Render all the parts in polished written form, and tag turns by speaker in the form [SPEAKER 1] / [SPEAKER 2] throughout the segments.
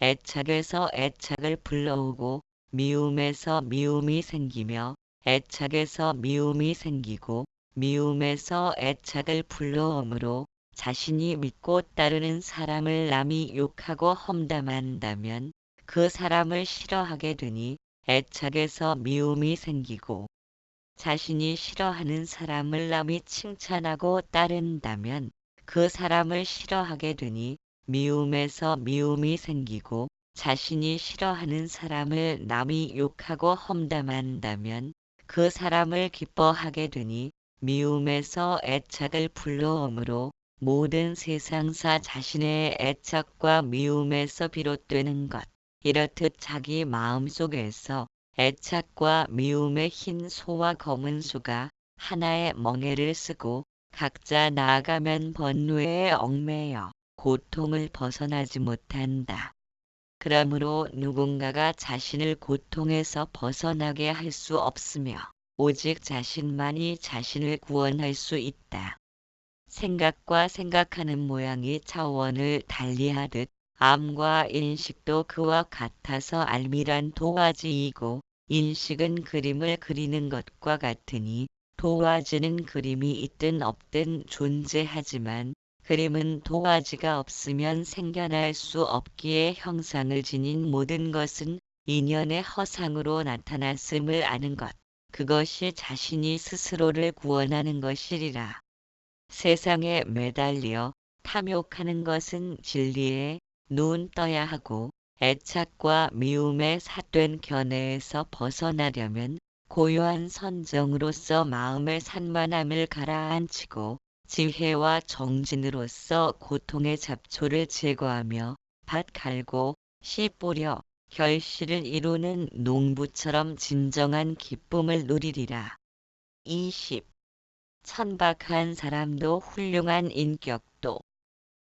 [SPEAKER 1] 애착에서 애착을 불러오고 미움에서 미움이 생기며 애착에서 미움이 생기고 미움에서 애착을 불러오므로 자신이 믿고 따르는 사람을 남이 욕하고 험담한다면 그 사람을 싫어하게 되니 애착에서 미움이 생기고 자신이 싫어하는 사람을 남이 칭찬하고 따른다면 그 사람을 싫어하게 되니 미움에서 미움이 생기고 자신이 싫어하는 사람을 남이 욕하고 험담한다면 그 사람을 기뻐하게 되니 미움에서 애착을 불러오므로 모든 세상사 자신의 애착과 미움에서 비롯되는 것. 이렇듯 자기 마음속에서 애착과 미움의 흰 소와 검은 소가 하나의 멍에를 쓰고 각자 나아가면 번뇌에 얽매여 고통을 벗어나지 못한다. 그러므로 누군가가 자신을 고통에서 벗어나게 할 수 없으며 오직 자신만이 자신을 구원할 수 있다. 생각과 생각하는 모양이 차원을 달리하듯 암과 인식도 그와 같아서 알미란 도화지이고 인식은 그림을 그리는 것과 같으니 도화지는 그림이 있든 없든 존재하지만 그림은 도화지가 없으면 생겨날 수 없기에 형상을 지닌 모든 것은 인연의 허상으로 나타났음을 아는 것. 그것이 자신이 스스로를 구원하는 것이리라. 세상에 매달려 탐욕하는 것은 진리에 눈 떠야 하고 애착과 미움에 삿된 견해에서 벗어나려면 고요한 선정으로서 마음의 산만함을 가라앉히고 지혜와 정진으로서 고통의 잡초를 제거하며 밭 갈고 씨 뿌려 결실을 이루는 농부처럼 진정한 기쁨을 누리리라. 20. 천박한 사람도 훌륭한 인격도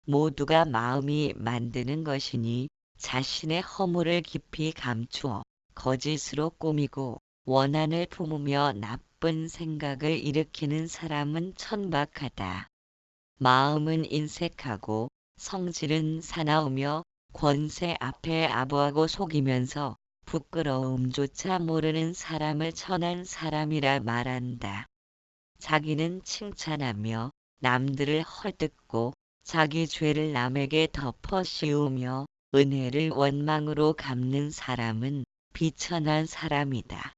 [SPEAKER 1] 모두가 마음이 만드는 것이니 자신의 허물을 깊이 감추어 거짓으로 꾸미고 원한을 품으며 나쁜 생각을 일으키는 사람은 천박하다. 마음은 인색하고 성질은 사나우며 권세 앞에 아부하고 속이면서 부끄러움조차 모르는 사람을 천한 사람이라 말한다. 자기는 칭찬하며 남들을 헐뜯고 자기 죄를 남에게 덮어 씌우며 은혜를 원망으로 갚는 사람은 비천한 사람이다.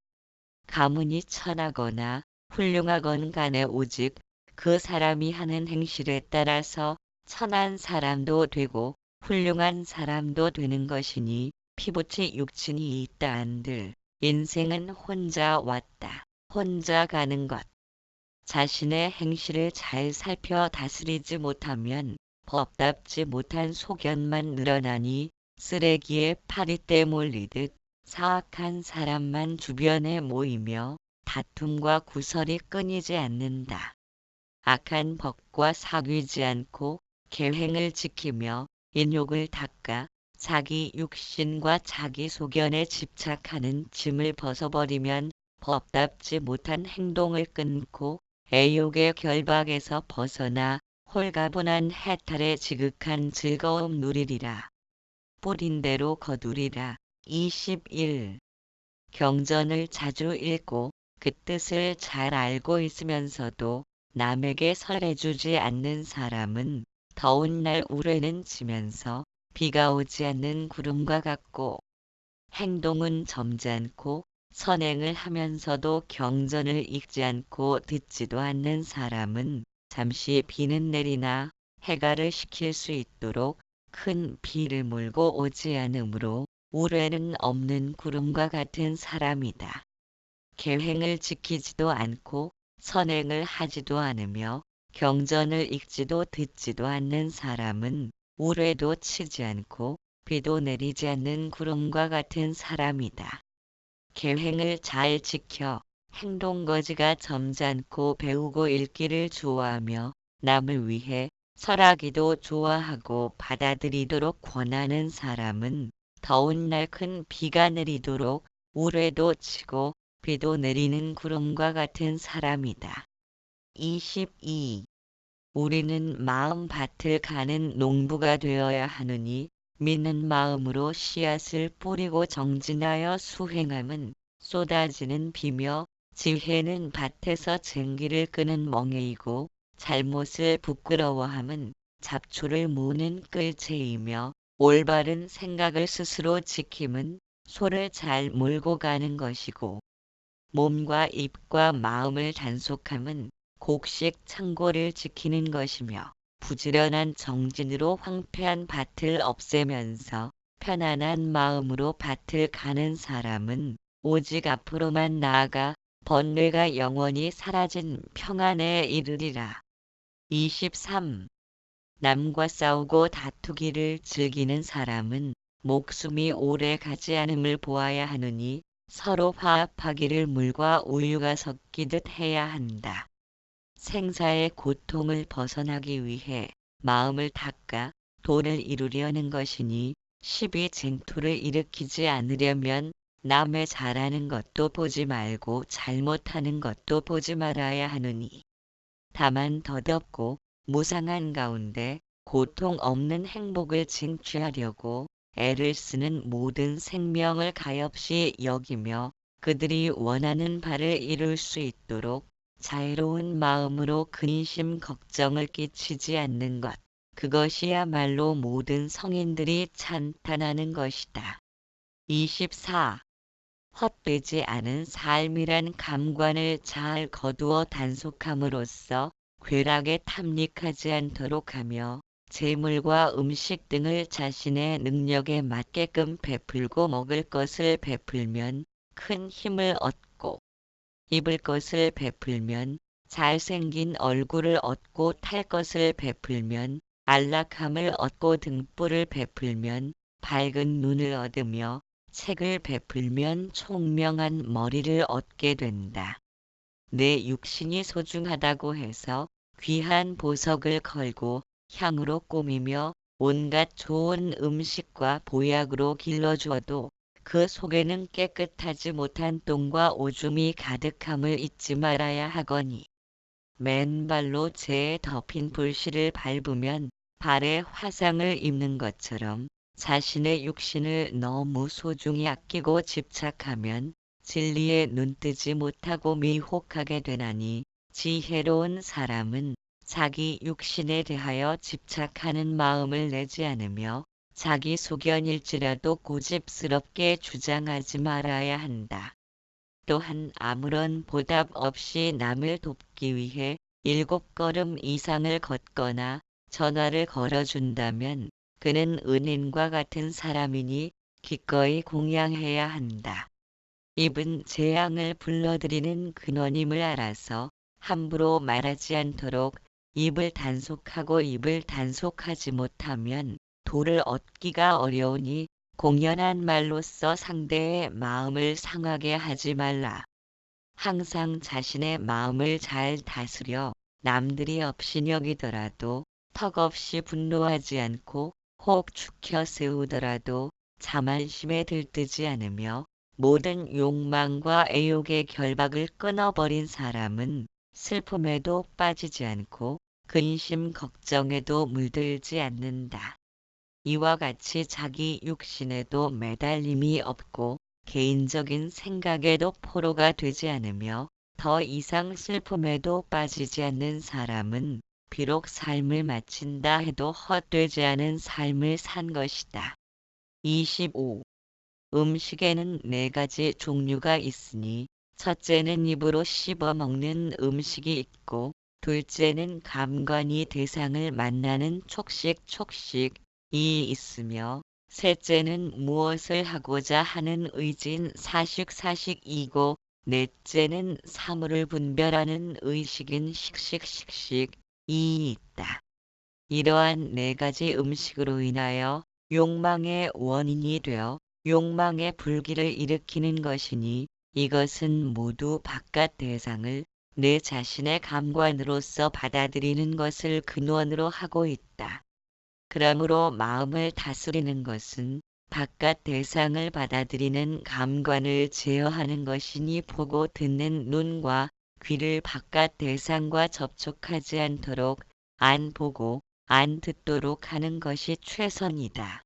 [SPEAKER 1] 가문이 천하거나 훌륭하건 간에 오직 그 사람이 하는 행실에 따라서 천한 사람도 되고 훌륭한 사람도 되는 것이니 피부치 육친이 있다 한들 인생은 혼자 왔다 혼자 가는 것. 자신의 행실을 잘 살펴 다스리지 못하면 법답지 못한 소견만 늘어나니 쓰레기에 파리떼 몰리듯 사악한 사람만 주변에 모이며 다툼과 구설이 끊이지 않는다. 악한 법과 사귀지 않고 계행을 지키며 인욕을 닦아 자기 육신과 자기 소견에 집착하는 짐을 벗어버리면 법답지 못한 행동을 끊고 애욕의 결박에서 벗어나 홀가분한 해탈에 지극한 즐거움 누리리라. 뿌린 대로 거두리라. 21. 경전을 자주 읽고 그 뜻을 잘 알고 있으면서도 남에게 설해주지 않는 사람은 더운 날 우레는 지면서 비가 오지 않는 구름과 같고 행동은 점잖고 선행을 하면서도 경전을 읽지 않고 듣지도 않는 사람은 잠시 비는 내리나 해가를 식힐 수 있도록 큰 비를 몰고 오지 않으므로 우레는 없는 구름과 같은 사람이다. 계행을 지키지도 않고 선행을 하지도 않으며 경전을 읽지도 듣지도 않는 사람은 우레도 치지 않고 비도 내리지 않는 구름과 같은 사람이다. 계행을 잘 지켜 행동거지가 점잖고 배우고 읽기를 좋아하며 남을 위해 설하기도 좋아하고 받아들이도록 권하는 사람은 더운 날 큰 비가 내리도록 우레도 치고 비도 내리는 구름과 같은 사람이다. 22. 우리는 마음 밭을 가는 농부가 되어야 하느니 믿는 마음으로 씨앗을 뿌리고 정진하여 수행함은 쏟아지는 비며 지혜는 밭에서 쟁기를 끄는 멍에이고 잘못을 부끄러워함은 잡초를 무는 끌채이며 올바른 생각을 스스로 지킴은 소를 잘 몰고 가는 것이고 몸과 입과 마음을 단속함은 곡식 창고를 지키는 것이며 부지런한 정진으로 황폐한 밭을 없애면서 편안한 마음으로 밭을 가는 사람은 오직 앞으로만 나아가 번뇌가 영원히 사라진 평안에 이르리라. 23. 남과 싸우고 다투기를 즐기는 사람은 목숨이 오래 가지 않음을 보아야 하느니 서로 화합하기를 물과 우유가 섞이듯 해야 한다. 생사의 고통을 벗어나기 위해 마음을 닦아 도를 이루려는 것이니 시비 쟁투를 일으키지 않으려면 남의 잘하는 것도 보지 말고 잘못하는 것도 보지 말아야 하느니 다만 덧없고 무상한 가운데 고통 없는 행복을 쟁취하려고 애를 쓰는 모든 생명을 가엾이 여기며 그들이 원하는 바를 이룰 수 있도록 자애로운 마음으로 근심 걱정을 끼치지 않는 것. 그것이야말로 모든 성인들이 찬탄하는 것이다. 24. 헛되지 않은 삶이란 감관을 잘 거두어 단속함으로써 괴락에 탐닉하지 않도록 하며 재물과 음식 등을 자신의 능력에 맞게끔 베풀고 먹을 것을 베풀면 큰 힘을 얻고 입을 것을 베풀면 잘생긴 얼굴을 얻고 탈 것을 베풀면 안락함을 얻고 등불을 베풀면 밝은 눈을 얻으며 책을 베풀면 총명한 머리를 얻게 된다. 내 육신이 소중하다고 해서 귀한 보석을 걸고 향으로 꾸미며 온갖 좋은 음식과 보약으로 길러주어도 그 속에는 깨끗하지 못한 똥과 오줌이 가득함을 잊지 말아야 하거니 맨발로 재에 덮인 불씨를 밟으면 발에 화상을 입는 것처럼 자신의 육신을 너무 소중히 아끼고 집착하면 진리에 눈뜨지 못하고 미혹하게 되나니 지혜로운 사람은 자기 육신에 대하여 집착하는 마음을 내지 않으며 자기 소견일지라도 고집스럽게 주장하지 말아야 한다. 또한 아무런 보답 없이 남을 돕기 위해 7걸음 이상을 걷거나 전화를 걸어준다면 그는 은인과 같은 사람이니 기꺼이 공양해야 한다. 입은 재앙을 불러들이는 근원임을 알아서 함부로 말하지 않도록 입을 단속하고 입을 단속하지 못하면 도를 얻기가 어려우니 공연한 말로써 상대의 마음을 상하게 하지 말라. 항상 자신의 마음을 잘 다스려 남들이 업신여기더라도 턱없이 분노하지 않고 혹 축혀 세우더라도 자만심에 들뜨지 않으며 모든 욕망과 애욕의 결박을 끊어버린 사람은 슬픔에도 빠지지 않고 근심 걱정에도 물들지 않는다. 이와 같이 자기 육신에도 매달림이 없고 개인적인 생각에도 포로가 되지 않으며 더 이상 슬픔에도 빠지지 않는 사람은 비록 삶을 마친다 해도 헛되지 않은 삶을 산 것이다. 25. 음식에는 4가지 종류가 있으니 첫째는 입으로 씹어 먹는 음식이 있고 둘째는 감관이 대상을 만나는 촉식이 있으며 셋째는 무엇을 하고자 하는 의지인 사식이고 넷째는 사물을 분별하는 의식인 식이 있다. 이러한 4가지 음식으로 인하여 욕망의 원인이 되어 욕망의 불길을 일으키는 것이니 이것은 모두 바깥 대상을 내 자신의 감관으로서 받아들이는 것을 근원으로 하고 있다. 그러므로 마음을 다스리는 것은 바깥 대상을 받아들이는 감관을 제어하는 것이니 보고 듣는 눈과 귀를 바깥 대상과 접촉하지 않도록 안 보고 안 듣도록 하는 것이 최선이다.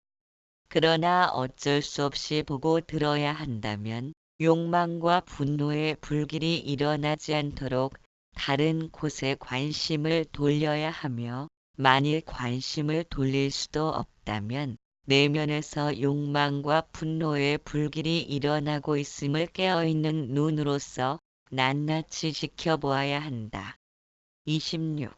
[SPEAKER 1] 그러나 어쩔 수 없이 보고 들어야 한다면 욕망과 분노의 불길이 일어나지 않도록 다른 곳에 관심을 돌려야 하며, 만일 관심을 돌릴 수도 없다면 내면에서 욕망과 분노의 불길이 일어나고 있음을 깨어있는 눈으로서 낱낱이 지켜보아야 한다. 26.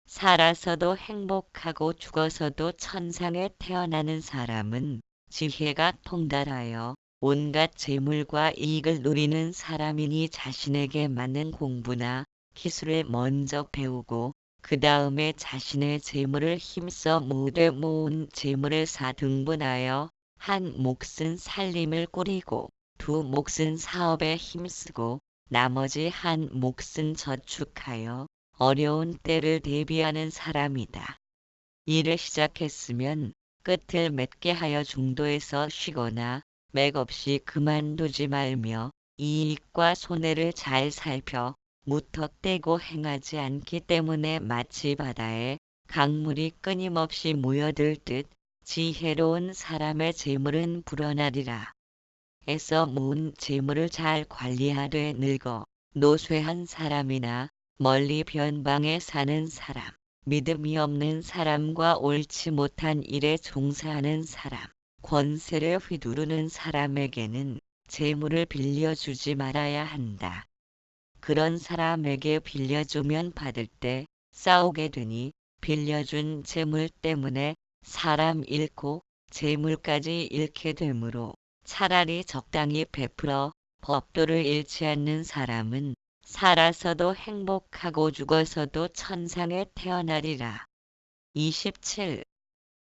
[SPEAKER 1] 살아서도 행복하고 죽어서도 천상에 태어나는 사람은 지혜가 통달하여 온갖 재물과 이익을 누리는 사람이니 자신에게 맞는 공부나 기술을 먼저 배우고 그 다음에 자신의 재물을 힘써 모두 모은 재물을 4등분하여 한 몫은 살림을 꾸리고 두 몫은 사업에 힘쓰고 나머지 한 몫은 저축하여 어려운 때를 대비하는 사람이다. 일을 시작했으면 끝을 맺게 하여 중도에서 쉬거나 맥없이 그만두지 말며 이익과 손해를 잘 살펴 무턱대고 행하지 않기 때문에 마치 바다에 강물이 끊임없이 모여들듯 지혜로운 사람의 재물은 불어나리라. 에서 모은 재물을 잘 관리하되 늙어 노쇠한 사람이나 멀리 변방에 사는 사람, 믿음이 없는 사람과 옳지 못한 일에 종사하는 사람, 권세를 휘두르는 사람에게는 재물을 빌려주지 말아야 한다. 그런 사람에게 빌려주면 받을 때 싸우게 되니 빌려준 재물 때문에 사람 잃고 재물까지 잃게 되므로 차라리 적당히 베풀어 법도를 잃지 않는 사람은 살아서도 행복하고 죽어서도 천상에 태어나리라. 27.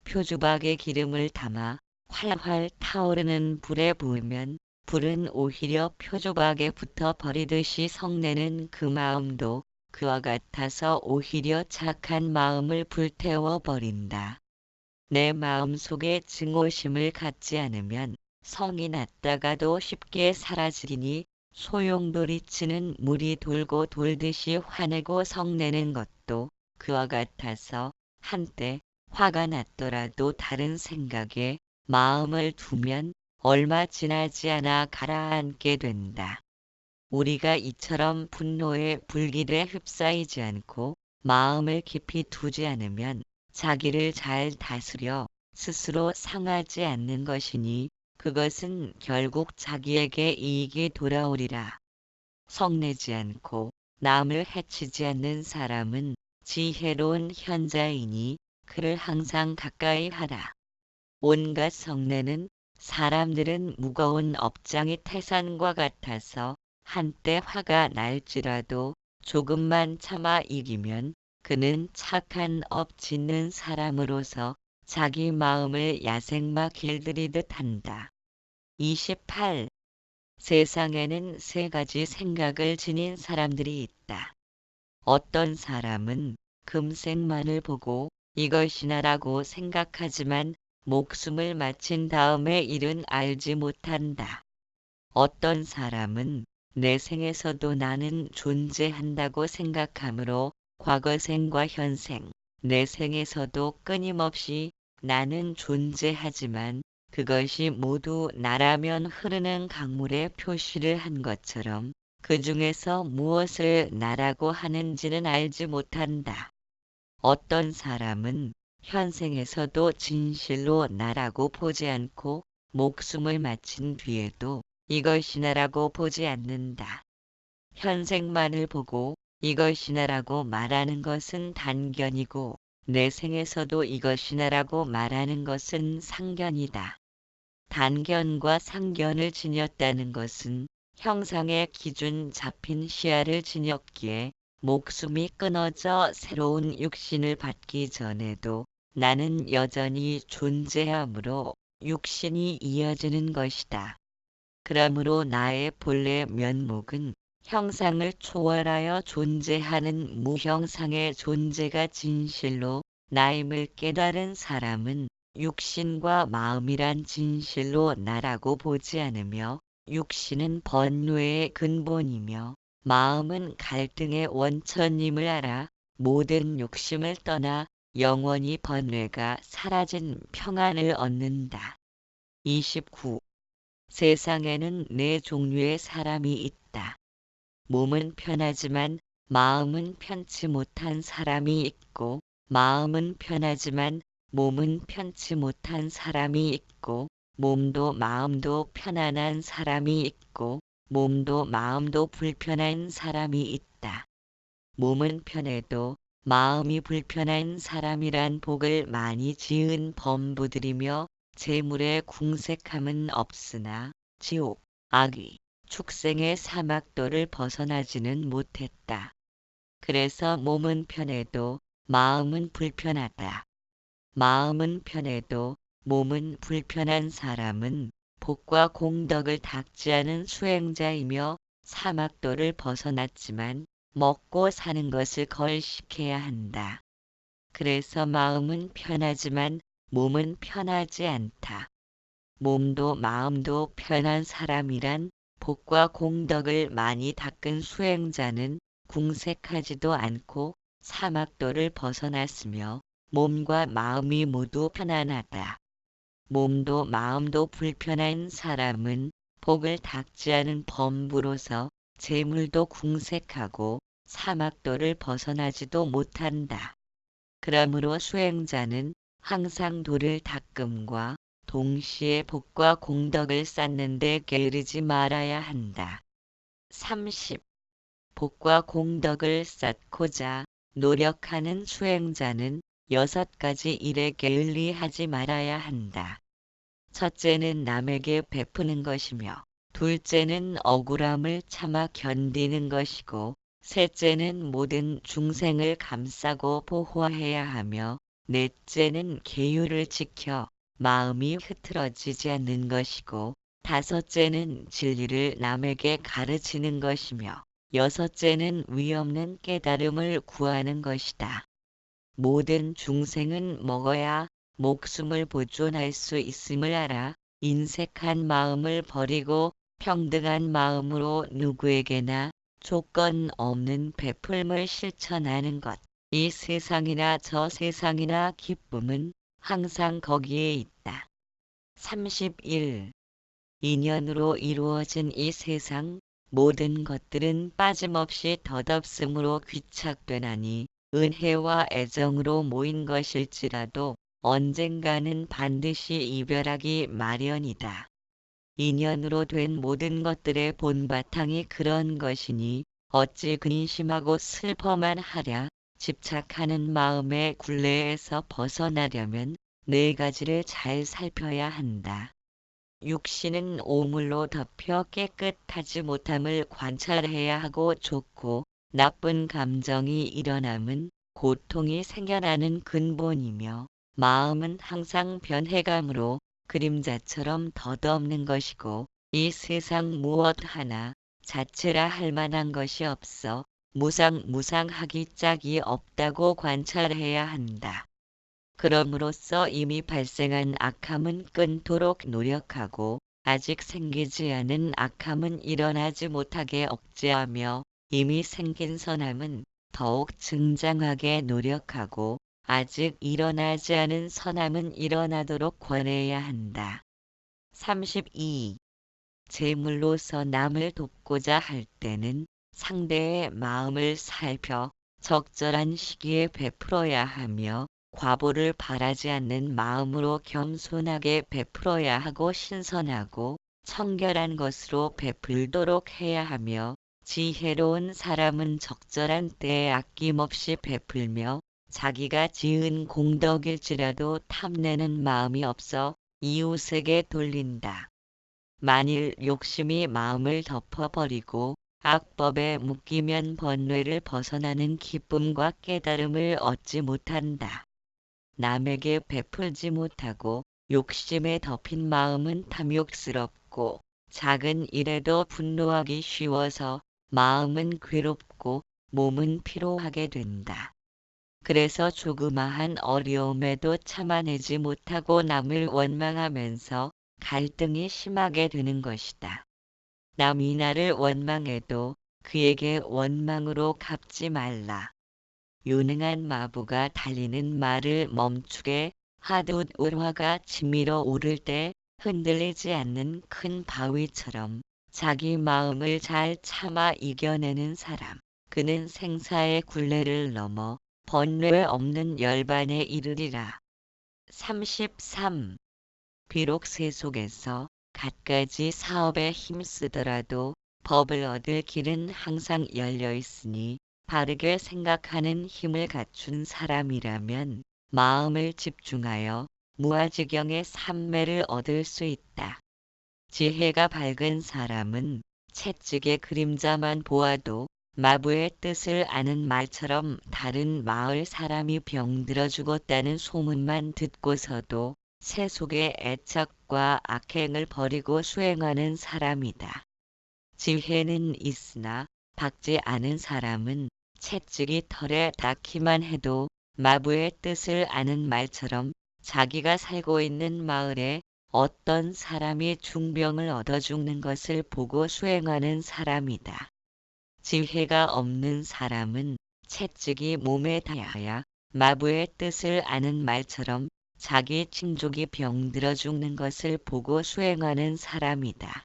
[SPEAKER 1] 표주박에 기름을 담아 활활 타오르는 불에 부으면 불은 오히려 표주박에 붙어 버리듯이 성내는 그 마음도 그와 같아서 오히려 착한 마음을 불태워 버린다. 내 마음 속에 증오심을 갖지 않으면 성이 났다가도 쉽게 사라지리니 소용돌이치는 물이 돌고 돌듯이 화내고 성내는 것도 그와 같아서 한때 화가 났더라도 다른 생각에 마음을 두면 얼마 지나지 않아 가라앉게 된다. 우리가 이처럼 분노의 불길에 휩싸이지 않고 마음을 깊이 두지 않으면 자기를 잘 다스려 스스로 상하지 않는 것이니 그것은 결국 자기에게 이익이 돌아오리라. 성내지 않고 남을 해치지 않는 사람은 지혜로운 현자이니 그를 항상 가까이 하라. 온갖 성내는 사람들은 무거운 업장이 태산과 같아서 한때 화가 날지라도 조금만 참아 이기면 그는 착한 업 짓는 사람으로서 자기 마음을 야생마 길들이듯 한다. 28. 세상에는 세 가지 생각을 지닌 사람들이 있다. 어떤 사람은 금생만을 보고 이것이나라고 생각하지만 목숨을 마친 다음에 일은 알지 못한다. 어떤 사람은 내 생에서도 나는 존재한다고 생각하므로 과거생과 현생, 내 생에서도 끊임없이 나는 존재하지만 그것이 모두 나라면 흐르는 강물에 표시를 한 것처럼 그 중에서 무엇을 나라고 하는지는 알지 못한다. 어떤 사람은 현생에서도 진실로 나라고 보지 않고 목숨을 마친 뒤에도 이것이 나라고 보지 않는다. 현생만을 보고 이것이 나라고 말하는 것은 단견이고 내 생에서도 이것이 나라고 말하는 것은 상견이다. 단견과 상견을 지녔다는 것은 형상의 기준 잡힌 시야를 지녔기에 목숨이 끊어져 새로운 육신을 받기 전에도 나는 여전히 존재하므로 육신이 이어지는 것이다. 그러므로 나의 본래 면목은 형상을 초월하여 존재하는 무형상의 존재가 진실로 나임을 깨달은 사람은 육신과 마음이란 진실로 나라고 보지 않으며 육신은 번뇌의 근본이며 마음은 갈등의 원천임을 알아 모든 욕심을 떠나 영원히 번뇌가 사라진 평안을 얻는다. 29. 세상에는 네 종류의 사람이 있다. 몸은 편하지만 마음은 편치 못한 사람이 있고, 마음은 편하지만 몸은 편치 못한 사람이 있고, 몸도 마음도 편안한 사람이 있고, 몸도 마음도 불편한 사람이 있다. 몸은 편해도 마음이 불편한 사람이란 복을 많이 지은 범부들이며 재물의 궁색함은 없으나 지옥, 악귀, 축생의 사막도를 벗어나지는 못했다. 그래서 몸은 편해도 마음은 불편하다. 마음은 편해도 몸은 불편한 사람은 복과 공덕을 닦지 않은 수행자이며 사막도를 벗어났지만 먹고 사는 것을 걸식해야 한다. 그래서 마음은 편하지만 몸은 편하지 않다. 몸도 마음도 편한 사람이란 복과 공덕을 많이 닦은 수행자는 궁색하지도 않고 사막도를 벗어났으며 몸과 마음이 모두 편안하다. 몸도 마음도 불편한 사람은 복을 닦지 않은 범부로서 재물도 궁색하고 사막도를 벗어나지도 못한다. 그러므로 수행자는 항상 도를 닦음과 동시에 복과 공덕을 쌓는 데 게으르지 말아야 한다. 30. 복과 공덕을 쌓고자 노력하는 수행자는 6가지 일에 게을리하지 말아야 한다. 첫째는 남에게 베푸는 것이며, 둘째는 억울함을 참아 견디는 것이고, 셋째는 모든 중생을 감싸고 보호해야 하며, 넷째는 계율을 지켜 마음이 흐트러지지 않는 것이고, 다섯째는 진리를 남에게 가르치는 것이며, 여섯째는 위없는 깨달음을 구하는 것이다. 모든 중생은 먹어야 목숨을 보존할 수 있음을 알아 인색한 마음을 버리고 평등한 마음으로 누구에게나 조건 없는 베풀음을 실천하는 것. 이 세상이나 저 세상이나 기쁨은 항상 거기에 있다. 31. 인연으로 이루어진 이 세상 모든 것들은 빠짐없이 덧없음으로 귀착되나니 은혜와 애정으로 모인 것일지라도 언젠가는 반드시 이별하기 마련이다. 인연으로 된 모든 것들의 본바탕이 그런 것이니 어찌 근심하고 슬퍼만 하랴. 집착하는 마음의 굴레에서 벗어나려면 4가지를 잘 살펴야 한다. 육신은 오물로 덮여 깨끗하지 못함을 관찰해야 하고 좋고 나쁜 감정이 일어남은 고통이 생겨나는 근본이며 마음은 항상 변해감으로 그림자처럼 덧없는 것이고 이 세상 무엇 하나 자체라 할 만한 것이 없어 무상하기 짝이 없다고 관찰해야 한다. 그럼으로써 이미 발생한 악함은 끊도록 노력하고 아직 생기지 않은 악함은 일어나지 못하게 억제하며 이미 생긴 선함은 더욱 증장하게 노력하고 아직 일어나지 않은 선함은 일어나도록 권해야 한다. 32. 제물로서 남을 돕고자 할 때는 상대의 마음을 살펴 적절한 시기에 베풀어야 하며 과보를 바라지 않는 마음으로 겸손하게 베풀어야 하고 신선하고 청결한 것으로 베풀도록 해야 하며 지혜로운 사람은 적절한 때에 아낌없이 베풀며 자기가 지은 공덕일지라도 탐내는 마음이 없어 이웃에게 돌린다. 만일 욕심이 마음을 덮어버리고 악법에 묶이면 번뇌를 벗어나는 기쁨과 깨달음을 얻지 못한다. 남에게 베풀지 못하고 욕심에 덮인 마음은 탐욕스럽고 작은 일에도 분노하기 쉬워서 마음은 괴롭고 몸은 피로하게 된다. 그래서 조그마한 어려움에도 참아내지 못하고 남을 원망하면서 갈등이 심하게 되는 것이다. 남이 나를 원망해도 그에게 원망으로 갚지 말라. 유능한 마부가 달리는 말을 멈추게 하듯 울화가 치밀어 오를 때 흔들리지 않는 큰 바위처럼 자기 마음을 잘 참아 이겨내는 사람. 그는 생사의 굴레를 넘어 번뇌 없는 열반에 이르리라. 33. 비록 세속에서 갖가지 사업에 힘쓰더라도 법을 얻을 길은 항상 열려 있으니 바르게 생각하는 힘을 갖춘 사람이라면 마음을 집중하여 무아지경의 삼매를 얻을 수 있다. 지혜가 밝은 사람은 채찍의 그림자만 보아도 마부의 뜻을 아는 말처럼 다른 마을 사람이 병들어 죽었다는 소문만 듣고서도 세속의 애착과 악행을 버리고 수행하는 사람이다. 지혜는 있으나 박지 않은 사람은 채찍이 털에 닿기만 해도 마부의 뜻을 아는 말처럼 자기가 살고 있는 마을에 어떤 사람이 중병을 얻어 죽는 것을 보고 수행하는 사람이다. 지혜가 없는 사람은 채찍이 몸에 닿아야 마부의 뜻을 아는 말처럼 자기 친족이 병들어 죽는 것을 보고 수행하는 사람이다.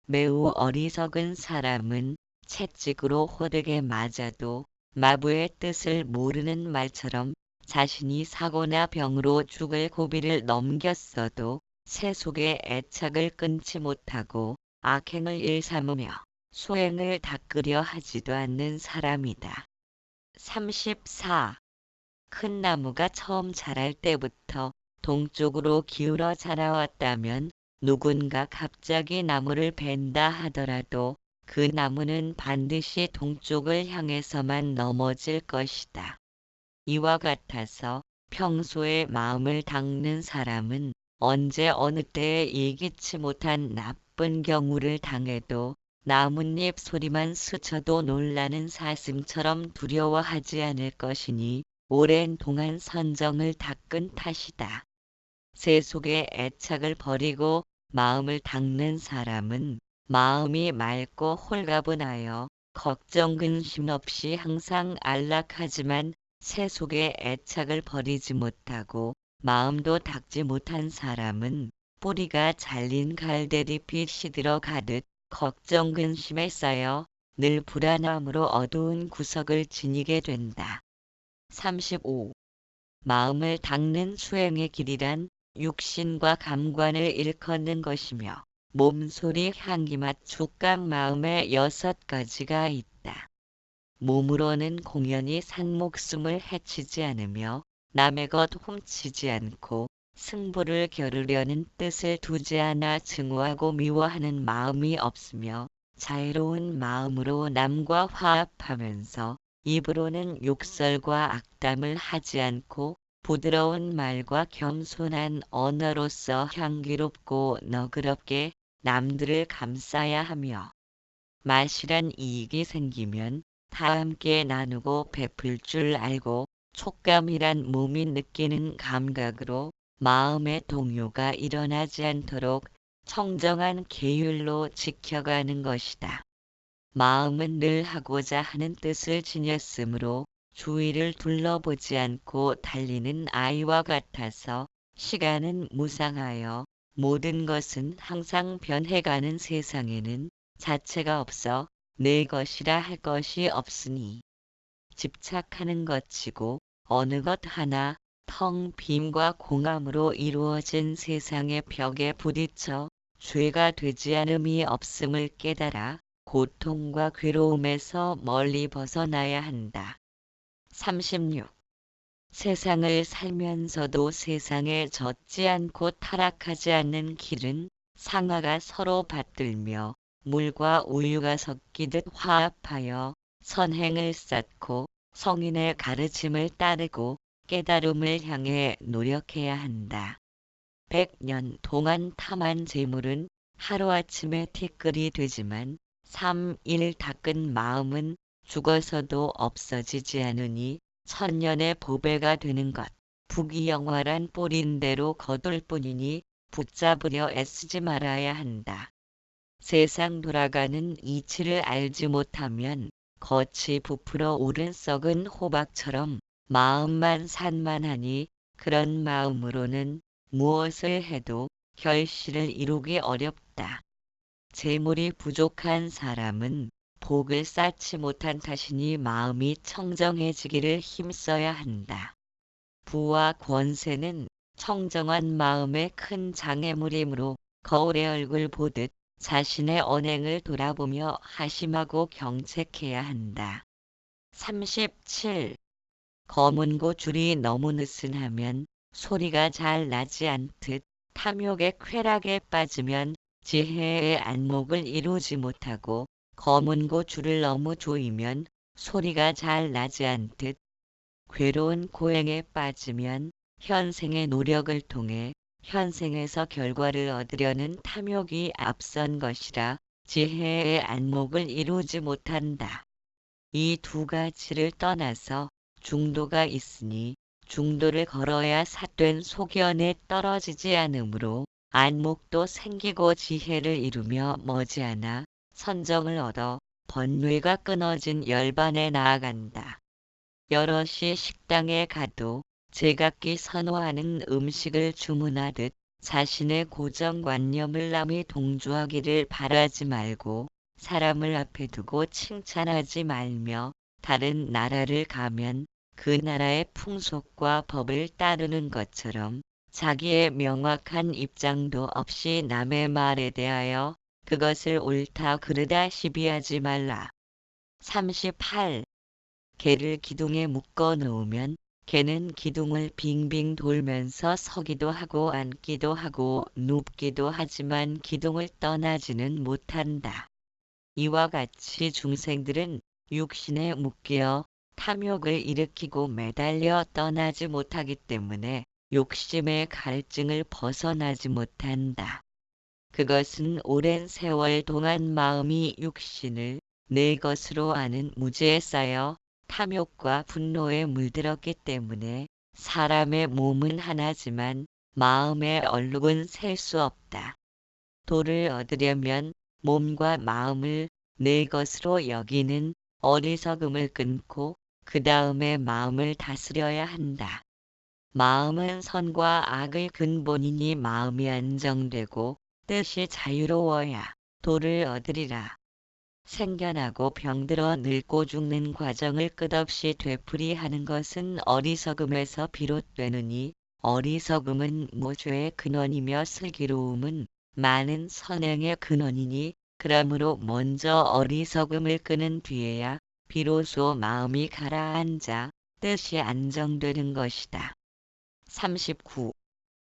[SPEAKER 1] 매우 어리석은 사람은 채찍으로 호되게 맞아도 마부의 뜻을 모르는 말처럼 자신이 사고나 병으로 죽을 고비를 넘겼어도 세속의 애착을 끊지 못하고 악행을 일삼으며 수행을 닦으려 하지도 않는 사람이다. 34. 큰 나무가 처음 자랄 때부터 동쪽으로 기울어 자라왔다면 누군가 갑자기 나무를 벤다 하더라도 그 나무는 반드시 동쪽을 향해서만 넘어질 것이다. 이와 같아서 평소에 마음을 닦는 사람은 언제 어느 때에 예기치 못한 나쁜 경우를 당해도 나뭇잎 소리만 스쳐도 놀라는 사슴처럼 두려워하지 않을 것이니 오랜 동안 선정을 닦은 탓이다. 세속의 애착을 버리고 마음을 닦는 사람은 마음이 맑고 홀가분하여 걱정 근심 없이 항상 안락하지만 세속의 애착을 버리지 못하고 마음도 닦지 못한 사람은 뿌리가 잘린 갈대잎이 시들어 가듯 걱정 근심에 쌓여 늘 불안함으로 어두운 구석을 지니게 된다. 35. 마음을 닦는 수행의 길이란 육신과 감관을 일컫는 것이며 몸소리, 향기맛, 촉감, 마음의 6가지가 있다. 몸으로는 공연히 산 목숨을 해치지 않으며 남의 것 훔치지 않고 승부를 겨루려는 뜻을 두지 않아 증오하고 미워하는 마음이 없으며 자애로운 마음으로 남과 화합하면서 입으로는 욕설과 악담을 하지 않고 부드러운 말과 겸손한 언어로서 향기롭고 너그럽게 남들을 감싸야 하며 마실한 이익이 생기면 다 함께 나누고 베풀 줄 알고 촉감이란 몸이 느끼는 감각으로 마음의 동요가 일어나지 않도록 청정한 계율로 지켜가는 것이다. 마음은 늘 하고자 하는 뜻을 지녔으므로 주위를 둘러보지 않고 달리는 아이와 같아서 시간은 무상하여 모든 것은 항상 변해가는 세상에는 자체가 없어 내 것이라 할 것이 없으니 집착하는 것치고 어느 것 하나 텅 빔과 공함으로 이루어진 세상의 벽에 부딪혀 죄가 되지 않음이 없음을 깨달아 고통과 괴로움에서 멀리 벗어나야 한다. 36. 세상을 살면서도 세상에 젖지 않고 타락하지 않는 길은 상하가 서로 받들며 물과 우유가 섞이듯 화합하여 선행을 쌓고 성인의 가르침을 따르고 깨달음을 향해 노력해야 한다. 100년 동안 탐한 재물은 하루아침에 티끌이 되지만 3일 닦은 마음은 죽어서도 없어지지 않으니 천년의 보배가 되는 것. 부귀영화란 뿌린 대로 거둘 뿐이니 붙잡으려 애쓰지 말아야 한다. 세상 돌아가는 이치를 알지 못하면 겉이 부풀어 오른 썩은 호박처럼 마음만 산만하니 그런 마음으로는 무엇을 해도 결실을 이루기 어렵다. 재물이 부족한 사람은 복을 쌓지 못한 탓이니 마음이 청정해지기를 힘써야 한다. 부와 권세는 청정한 마음의 큰 장애물이므로 거울의 얼굴 보듯 자신의 언행을 돌아보며 하심하고 경책해야 한다. 37. 검은고 줄이 너무 느슨하면 소리가 잘 나지 않듯 탐욕의 쾌락에 빠지면 지혜의 안목을 이루지 못하고 검은고 줄을 너무 조이면 소리가 잘 나지 않듯 괴로운 고행에 빠지면 현생의 노력을 통해 현생에서 결과를 얻으려는 탐욕이 앞선 것이라 지혜의 안목을 이루지 못한다. 이 두 가지를 떠나서 중도가 있으니 중도를 걸어야 삿된 소견에 떨어지지 않으므로 안목도 생기고 지혜를 이루며 머지않아 선정을 얻어 번뇌가 끊어진 열반에 나아간다. 여럿이 식당에 가도 제각기 선호하는 음식을 주문하듯 자신의 고정관념을 남이 동조하기를 바라지 말고 사람을 앞에 두고 칭찬하지 말며 다른 나라를 가면 그 나라의 풍속과 법을 따르는 것처럼 자기의 명확한 입장도 없이 남의 말에 대하여 그것을 옳다 그르다 시비하지 말라. 38. 개를 기둥에 묶어 놓으면 개는 기둥을 빙빙 돌면서 서기도 하고 앉기도 하고 눕기도 하지만 기둥을 떠나지는 못한다. 이와 같이 중생들은 육신에 묶여 탐욕을 일으키고 매달려 떠나지 못하기 때문에 욕심의 갈증을 벗어나지 못한다. 그것은 오랜 세월 동안 마음이 육신을 내 것으로 아는 무지에 쌓여 탐욕과 분노에 물들었기 때문에 사람의 몸은 하나지만 마음의 얼룩은 셀 수 없다. 도를 얻으려면 몸과 마음을 내 것으로 여기는 어리석음을 끊고 그 다음에 마음을 다스려야 한다. 마음은 선과 악의 근본이니 마음이 안정되고 뜻이 자유로워야 도를 얻으리라. 생겨나고 병들어 늙고 죽는 과정을 끝없이 되풀이하는 것은 어리석음에서 비롯되느니 어리석음은 무죄의 근원이며 슬기로움은 많은 선행의 근원이니 그러므로 먼저 어리석음을 끄는 뒤에야 비로소 마음이 가라앉아 뜻이 안정되는 것이다. 39.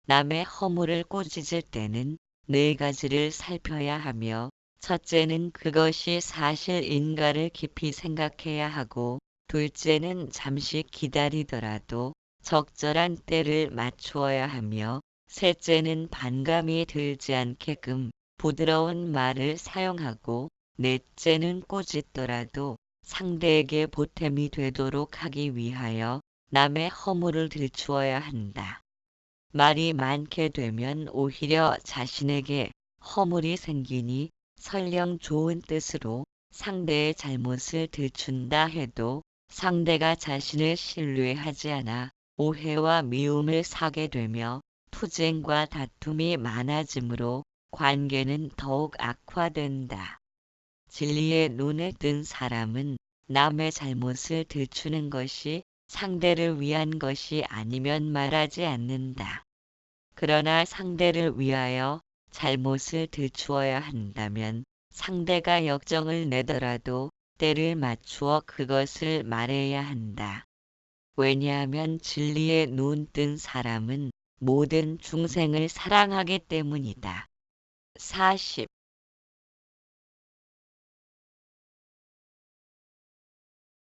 [SPEAKER 1] 남의 허물을 꾸짖을 때는 네 가지를 살펴야 하며 첫째는 그것이 사실인가를 깊이 생각해야 하고 둘째는 잠시 기다리더라도 적절한 때를 맞추어야 하며 셋째는 반감이 들지 않게끔 부드러운 말을 사용하고 넷째는 꾸짖더라도 상대에게 보탬이 되도록 하기 위하여 남의 허물을 들추어야 한다. 말이 많게 되면 오히려 자신에게 허물이 생기니 설령 좋은 뜻으로 상대의 잘못을 들춘다 해도 상대가 자신을 신뢰하지 않아 오해와 미움을 사게 되며 투쟁과 다툼이 많아지므로 관계는 더욱 악화된다. 진리의 눈에 뜬 사람은 남의 잘못을 들추는 것이 상대를 위한 것이 아니면 말하지 않는다. 그러나 상대를 위하여 잘못을 들추어야 한다면 상대가 역정을 내더라도 때를 맞추어 그것을 말해야 한다. 왜냐하면 진리에 눈 뜬 사람은 모든 중생을 사랑하기 때문이다. 40.